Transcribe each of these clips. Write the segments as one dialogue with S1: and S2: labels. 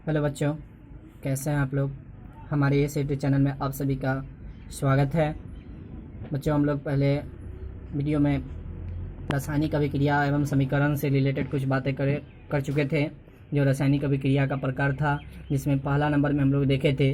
S1: Hello बच्चों, कैसे हैं आप लोग। हमारे इस यूट्यूब चैनल में आप सभी का स्वागत है। बच्चों, हम लोग पहले वीडियो में रासायनिक अभिक्रिया एवं समीकरण से रिलेटेड कुछ बातें कर चुके थे, जो रासायनिक अभिक्रिया का प्रकार था, जिसमें पहला नंबर में हम लोग देखे थे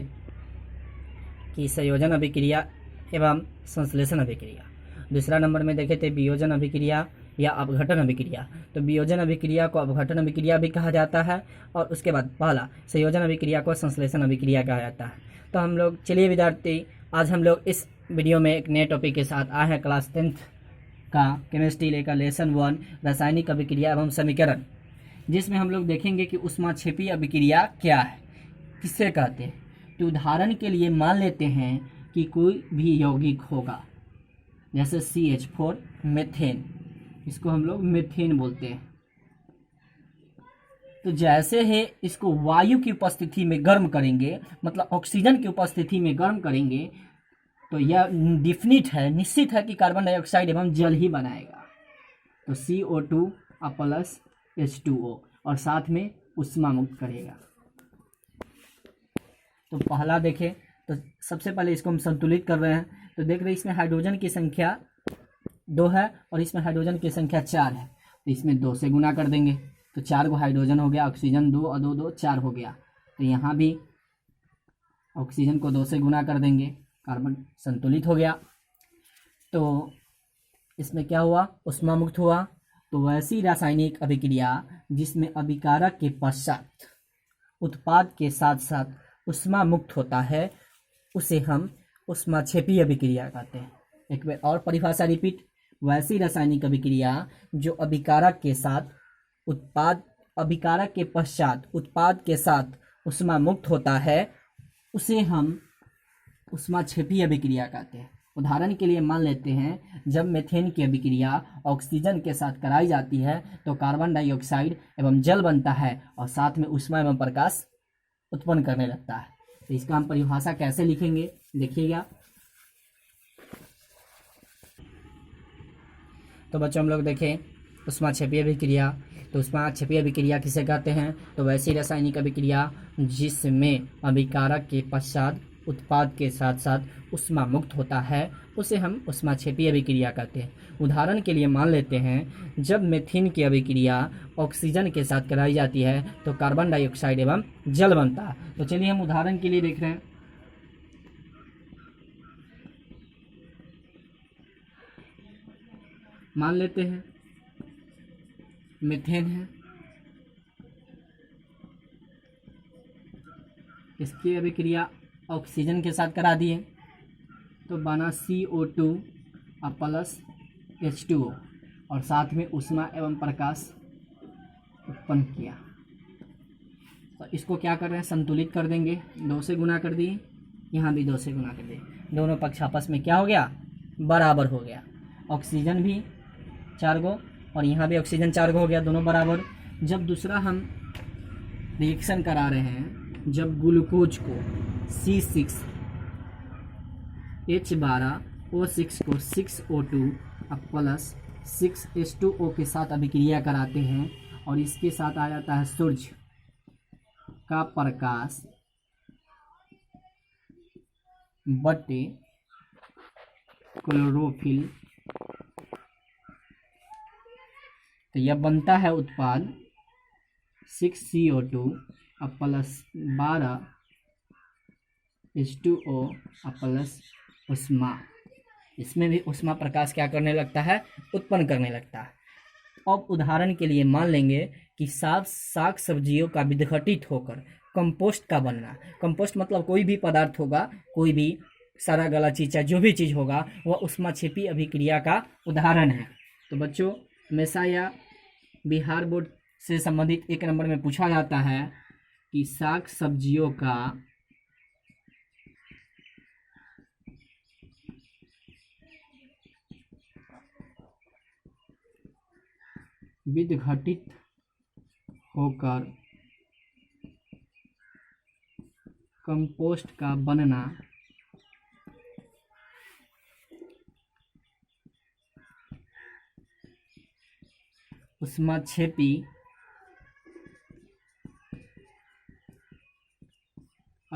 S1: कि संयोजन अभिक्रिया एवं संश्लेषण अभिक्रिया। दूसरा नंबर में देखे थे वियोजन अभिक्रिया या अपघटन अभिक्रिया। तो वियोजन अभिक्रिया को अपघटन अभिक्रिया भी कहा जाता है, और उसके बाद पहला संयोजन अभिक्रिया को संश्लेषण अभिक्रिया कहा जाता है। तो हम लोग, चलिए विद्यार्थी, आज हम लोग इस वीडियो में एक नए टॉपिक के साथ आए हैं। क्लास 10th का केमिस्ट्री लेकर लेसन 1 रासायनिक अभिक्रिया एवं समीकरण, जिसमें हम लोग देखेंगे कि ऊष्माक्षेपी अभिक्रिया क्या है, किससे कहते हैं। तो उदाहरण के लिए मान लेते हैं कि कोई भी यौगिक होगा, जैसे CH4 मेथेन, इसको हम लोग मेथेन बोलते हैं। तो जैसे ही इसको वायु की उपस्थिति में गर्म करेंगे, मतलब ऑक्सीजन की उपस्थिति में गर्म करेंगे, तो यह डिफिनिट है, निश्चित है कि कार्बन डाइऑक्साइड एवं जल ही बनाएगा। तो CO2 प्लस H2O, और साथ में ऊष्मा मुक्त करेगा। तो पहला देखें, तो सबसे पहले इसको हम संतुलित कर रहे हैं। तो देख रहे हैं इसमें हाइड्रोजन की संख्या 2 है और इसमें हाइड्रोजन की संख्या 4 है। तो इसमें 2 से गुना कर देंगे, तो 4 को हाइड्रोजन हो गया, ऑक्सीजन 2 और 2 2 4 हो गया। तो यहाँ भी ऑक्सीजन को 2 से गुना कर देंगे, कार्बन संतुलित हो गया। तो इसमें क्या हुआ, ऊष्मा मुक्त हुआ। तो वैसी रासायनिक अभिक्रिया जिसमें अभिकारक के पश्चात उत्पाद के साथ साथ ऊष्मा मुक्त होता है, उसे हम ऊष्माक्षेपी अभिक्रिया कहते हैं। एक बार और परिभाषा रिपीट, वैसी रासायनिक अभिक्रिया जो अभिकारक के साथ उत्पाद, अभिकारक के पश्चात उत्पाद के साथ ऊष्मा मुक्त होता है, उसे हम ऊष्माक्षेपी अभिक्रिया कहते हैं। उदाहरण के लिए मान लेते हैं, जब मीथेन की अभिक्रिया ऑक्सीजन के साथ कराई जाती है तो कार्बन डाइऑक्साइड एवं जल बनता है और साथ में ऊष्मा एवं प्रकाश उत्पन्न करने लगता है। तो इसका हम परिभाषा कैसे लिखेंगे, देखिएगा। तो बच्चों, हम लोग देखें ऊष्माक्षेपी अभिक्रिया। तो ऊष्माक्षेपी अभिक्रिया किसे कहते हैं, तो वैसी रासायनिक अभिक्रिया जिसमें अभिकारक के पश्चात उत्पाद के साथ साथ ऊष्मा मुक्त होता है, उसे हम ऊष्माक्षेपी अभिक्रिया कहते हैं। उदाहरण के लिए मान लेते हैं, जब मीथेन की अभिक्रिया ऑक्सीजन के साथ कराई जाती है तो कार्बन डाइऑक्साइड एवं जल बनता है। तो चलिए हम उदाहरण के लिए देख रहे हैं। मान लेते हैं मीथेन है, इसकी अभिक्रिया ऑक्सीजन के साथ करा दिए, तो बना CO2 प्लस H2O, और साथ में ऊष्मा एवं प्रकाश उत्पन्न किया। तो इसको क्या कर रहे हैं, संतुलित कर देंगे, 2 से गुना कर दिए, यहाँ भी 2 से गुना कर दिए, दोनों पक्ष आपस में क्या हो गया, बराबर हो गया। ऑक्सीजन भी 4 गो और यहाँ भी ऑक्सीजन 4 गो हो गया, दोनों बराबर। जब दूसरा हम रिएक्शन करा रहे हैं, जब ग्लूकोज को C6H12O6 को 6O2 प्लस 6H2O के साथ अभिक्रिया कराते हैं, और इसके साथ आ जाता है सूर्य का प्रकाश बटे क्लोरोफिल, तो यह बनता है उत्पाद 6CO2 प्लस 12H2O प्लस ऊष्मा। इसमें भी ऊष्मा प्रकाश क्या करने लगता है, उत्पन्न करने लगता है। अब उदाहरण के लिए मान लेंगे कि साग सब्जियों का विघटित होकर कंपोस्ट का बनना। कंपोस्ट मतलब कोई भी पदार्थ होगा, कोई भी सारा गला चीचा जो भी चीज़ होगा, वह ऊष्माक्षेपी अभिक्रिया का उदाहरण है। तो बच्चों, हमेशा या बिहार बोर्ड से संबंधित 1 नंबर में पूछा जाता है कि साग सब्जियों का विघटित होकर कंपोस्ट का बनना ऊष्माक्षेपी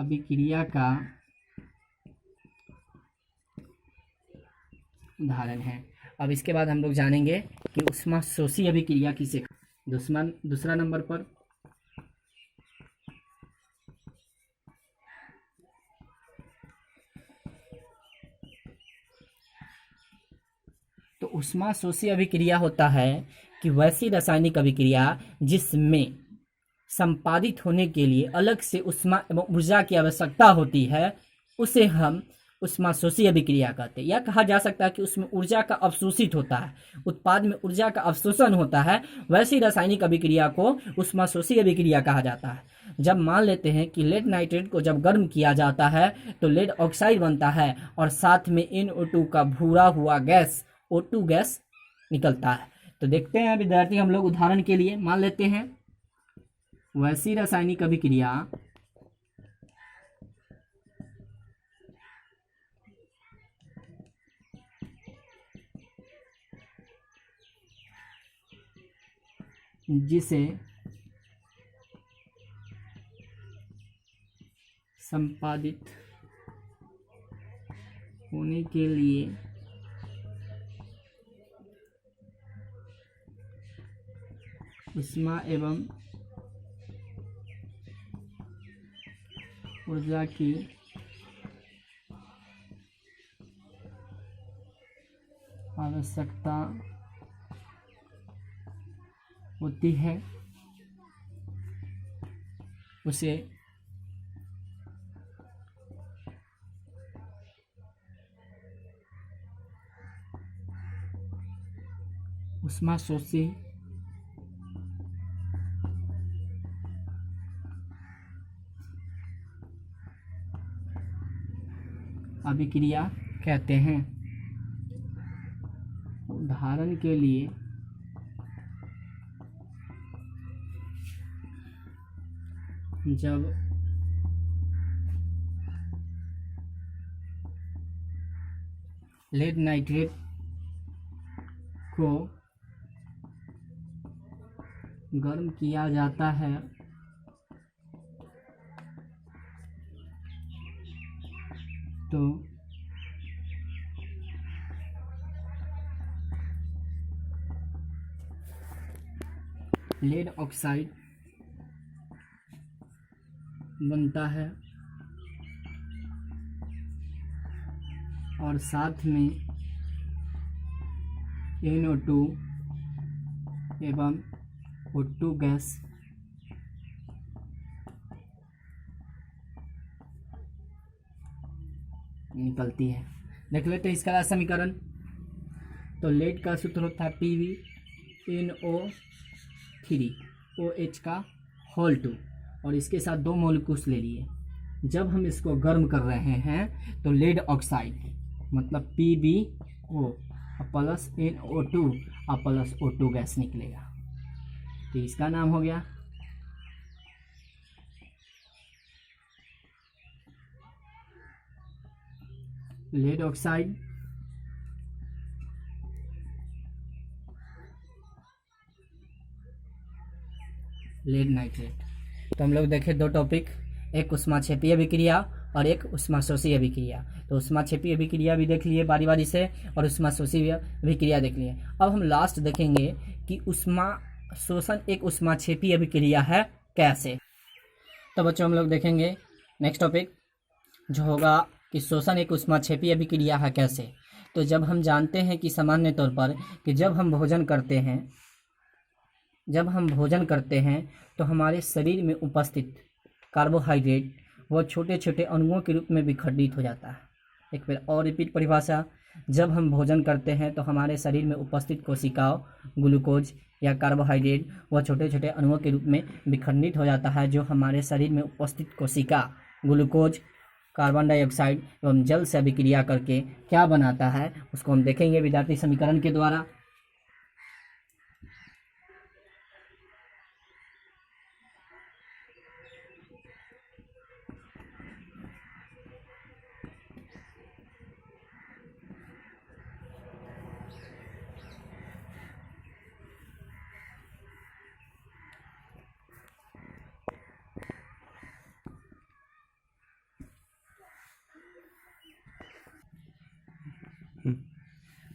S1: अभिक्रिया का उदाहरण है। अब इसके बाद हम लोग जानेंगे कि ऊष्माशोषी अभिक्रिया किसे। दूसरा नंबर पर तो ऊष्माशोषी अभिक्रिया होता है कि वैसी रासायनिक अभिक्रिया जिसमें संपादित होने के लिए अलग से ऊष्मा एवं ऊर्जा की आवश्यकता होती है, उसे हम ऊष्माशोषी अभिक्रिया कहते हैं। यह कहा जा सकता है कि उसमें ऊर्जा का अवशोषित होता है, उत्पाद में ऊर्जा का अवशोषण होता है, वैसी रासायनिक अभिक्रिया को ऊष्माशोषी अभिक्रिया कहा जाता है। जब मान लेते हैं कि लेड नाइट्रेट को जब गर्म किया जाता है तो लेड ऑक्साइड बनता है और साथ में NO2 का भूरा हुआ गैस O2 गैस निकलता है। तो देखते हैं विद्यार्थी, हम लोग उदाहरण के लिए मान लेते हैं वैसी रासायनिक अभिक्रिया जिसे संपादित होने के लिए ऊष्मा एवं ऊर्जा की आवश्यकता होती है, उसे ऊष्माशोषी अभिक्रिया कहते हैं। उदाहरण के लिए जब लेड नाइट्रेट को गर्म किया जाता है तो लेड ऑक्साइड बनता है और साथ में NO2 एवं O2 गैस निकलती है। देख लेते हैं इसका समीकरण। तो लेड का सूत्र होता है PbNO3 OH का होल 2 और इसके साथ 2 मॉलिक्यूल्स ले लिए। जब हम इसको गर्म कर रहे हैं तो लेड ऑक्साइड मतलब PbO plus NO2 plus O2 gas निकलेगा। तो इसका नाम हो गया लेड ऑक्साइड लेड नाइट्रेट। तो हम लोग देखें 2 टॉपिक, एक ऊष्माक्षेपीय अभिक्रिया और एक ऊष्माशोषी अभिक्रिया। तो ऊष्माक्षेपीय अभिक्रिया भी देख लिए बारी बारी से और ऊष्माशोषी अभिक्रिया देख लिए। अब हम लास्ट देखेंगे कि ऊष्माशोषण एक ऊष्माक्षेपीय अभिक्रिया है कैसे। तो बच्चों हम लोग देखेंगे नेक्स्ट टॉपिक जो होगा कि शोषण एक ऊष्माक्षेपीय अभिक्रिया है कैसे। तो जब हम जानते हैं कि सामान्य तौर पर कि जब हम भोजन करते हैं तो हमारे शरीर में उपस्थित कार्बोहाइड्रेट वो छोटे छोटे अणुओं के रूप में विखंडित हो जाता है। एक बार और रिपीट परिभाषा, जब हम भोजन करते हैं तो हमारे शरीर में उपस्थित कोशिकाओं ग्लूकोज या कार्बोहाइड्रेट वह छोटे छोटे अणुओं के रूप में विखंडित हो जाता है, जो हमारे शरीर में उपस्थित कोशिका ग्लूकोज कार्बन डाइऑक्साइड एवं जल से अभिक्रिया करके क्या बनाता है उसको हम देखेंगे विद्यार्थी समीकरण के द्वारा।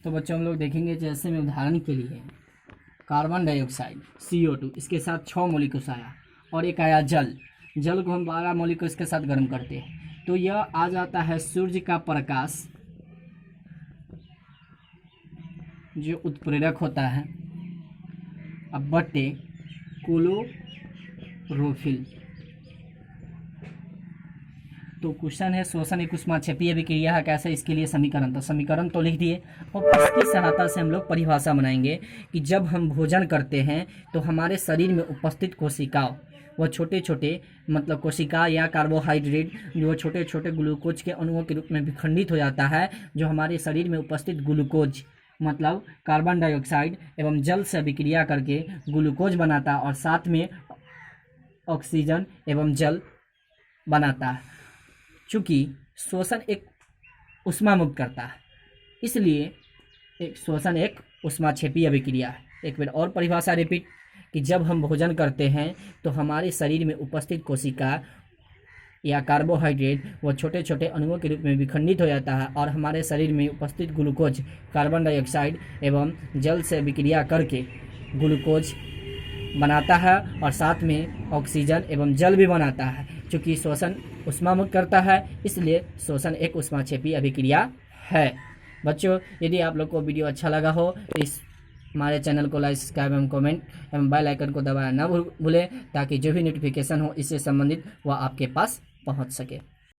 S1: तो बच्चों हम लोग देखेंगे जैसे में उदाहरण के लिए कार्बन डाइऑक्साइड CO2, इसके साथ 6 मॉलिक्यूल्स आया और एक आया जल। जल को हम 12 मॉलिक्यूल्स के साथ गर्म करते हैं, तो यह आ जाता है सूर्य का प्रकाश जो उत्प्रेरक होता है अब बटे क्लोरोफिल। तो क्वेश्चन है शोषण एक ऊष्माक्षेपीय अभिक्रिया है कैसे, इसके लिए समीकरण, तो समीकरण तो लिख दिए और इसकी सहायता से हम लोग परिभाषा बनाएंगे कि जब हम भोजन करते हैं तो हमारे शरीर में उपस्थित कोशिकाओं वह छोटे छोटे मतलब कोशिका या कार्बोहाइड्रेट जो छोटे छोटे ग्लूकोज के अणुओं के रूप में विखंडित हो जाता है, जो हमारे शरीर में उपस्थित ग्लूकोज मतलब कार्बन डाइऑक्साइड एवं जल से अभिक्रिया करके ग्लूकोज बनाता है और साथ में ऑक्सीजन एवं जल बनाता है। चूँकि श्वसन एक ऊष्मा मुक्त करता है, इसलिए एक श्वसन एक ऊष्माक्षेपीय अभिक्रिया है। एक बार और परिभाषा रिपीट कि जब हम भोजन करते हैं तो हमारे शरीर में उपस्थित कोशिका या कार्बोहाइड्रेट वो छोटे छोटे अणुओं के रूप में विखंडित हो जाता है और हमारे शरीर में उपस्थित ग्लूकोज कार्बन डाइऑक्साइड एवं जल से अभिक्रिया करके ग्लूकोज बनाता है और साथ में ऑक्सीजन एवं जल भी बनाता है। चूँकि श्वसन ऊष्मा मुक्त करता है, इसलिए श्वसन एक ऊष्माक्षेपीय अभिक्रिया है। बच्चों, यदि आप लोग को वीडियो अच्छा लगा हो तो इस हमारे चैनल को लाइक, सब्सक्राइब एवं कमेंट एवं बेल आइकन को दबाना न भूलें, ताकि जो भी नोटिफिकेशन हो इससे संबंधित वह आपके पास पहुंच सके।